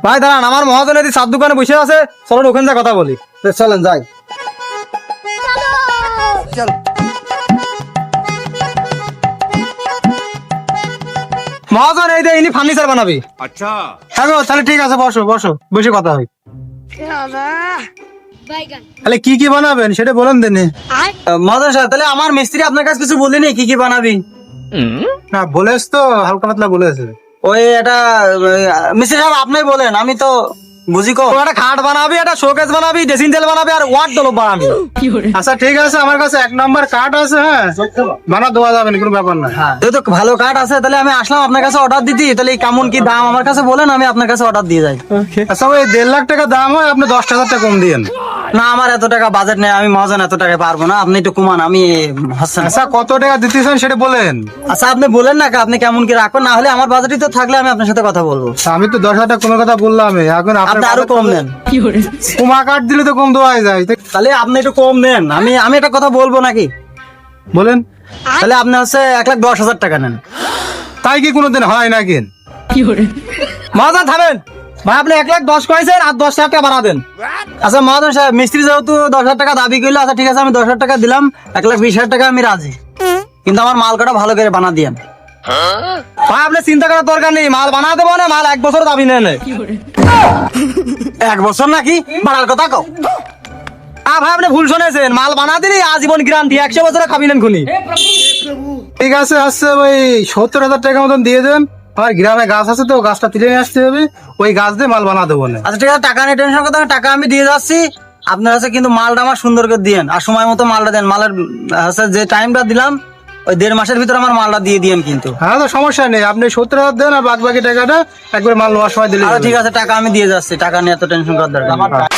ভাই দাঁড়ান, আমার মহাজনের চার দোকানে বসে আছে, চলো ওখানে যা কথা বলি। চলেন যাই। মহাজন এই যে ইনি ফার্নিচার বানাবি। अच्छा হ্যাঁ গো, তাহলে ঠিক আছে, বসো বসো, বসে কথা হয়। তাহলে কি কি বানাবেন সেটা বলেন দেনি। মহাজন সাহেব, তাহলে আমার মিস্ত্রি আপনার কাছে কিছু বলিনি কি কি বানাবি? না বলেছ তো, হালকা পাতলা বলেছে। ওই এটা মিস্ত্রি সাহেব আপনি বলেন, আমি তো বুঝি কো। তো একটা খাট বানাবি, একটা শোকেস বানাবি, ড্রেসিং টেবিল বানাবি, আর ওয়ার্ড ডলপ বানাবি। আচ্ছা ঠিক আছে, আমার কাছে 1 নম্বর কাঠ আছে, হ্যাঁ বানা দেওয়া যাবে না, কোনো ব্যাপার না। যেহেতু ভালো কাঠ আছে, তাহলে আমি আসলাম আপনার কাছে অর্ডার দিতে। তাহলে কেমন কি দাম আমার কাছে বলেন, আমি আপনার কাছে অর্ডার দিয়ে যাই। আচ্ছা ওই 1.5 লাখ টাকা দাম হয়, আপনি 10,000 টাকা কম দিয়েন। না আমার এত টাকা বাজেট নেই, আমি মহাজন এত টাকায় পারবো না, আপনি একটু কমান, আমি হচ্ছে না। আচ্ছা কত টাকা দিতেছেন সেটা বলেন। আচ্ছা আপনি বলেন না, আপনি কেমন কি রাখবেন, না হলে আমার বাজেটই তো থাকলে আমি আপনার সাথে কথা বলবো। আমি তো 10,000 টাকা কোনো কথা বললাম, এখন আপনি আরো কম নেন। কুমা কাঠ দিলে তো কম দেওয়া যায়। তাহলে আপনি একটু কম নেন, আমি একটা কথা বলবো নাকি? বলেন। তাহলে আপনি হচ্ছে 1,10,000 টাকা নেন। তাই কি কোনোদিন হয় না কেন? মহাজন থামেন ভাই, আপনি 1,10,000 কয়েছেন আর 10,000 টাকা বাড়া দেন। আচ্ছা মহাজন সাহেব, মিস্ত্রি যেহেতু 10,000 টাকা দাবি করলো, আচ্ছা ঠিক আছে আমি 10,000 টাকা দিলাম, 1,20,000 টাকা আমি রাজি, কিন্তু আমার মাল কাটা ভালো করে বানা দিয়েন। ভাই আপনি চিন্তা করার দরকার নেই, মাল বানা দেবো না, মাল 1 বছর দাবি নেন। 1 বছর নাকি বাড়ার কথা কও? ভাই আপনি ভুল শুনেছেন, মাল বানা দিলি আজীবন গ্যারান্টি, 100 বছরে খাবি নেন খুনি। ঠিক আছে, আচ্ছা ওই 70,000 টাকা মতন দিয়ে দেন। আমার গ্রামে গাছ আছে তো, গাছটা তুলে নিয়ে আসতে হবে, ওই গাছ দিয়ে মাল বানা দেবো না। আচ্ছা ঠিক আছে, টাকা নিয়ে টেনশন করতে হবে না, টাকা আমি দিয়ে যাচ্ছি। আপনার কাছে কিন্তু মালটা আমার সুন্দর করে দিয়েন, আর সময় মতো মালটা দেন। মালের হচ্ছে যে টাইমটা দিলাম, ওই 1.5 মাসের ভিতরে আমার মালটা দিয়ে দিয়েন কিন্তু। হ্যাঁ তো সমস্যা নেই, আপনি 70,000 দেন, আর বাকি টাকাটা একবার মাল নেওয়ার সময় দিলে। আচ্ছা ঠিক আছে, টাকা আমি দিয়ে যাচ্ছি, টাকা নিয়ে এত টেনশন করার দরকার নেই।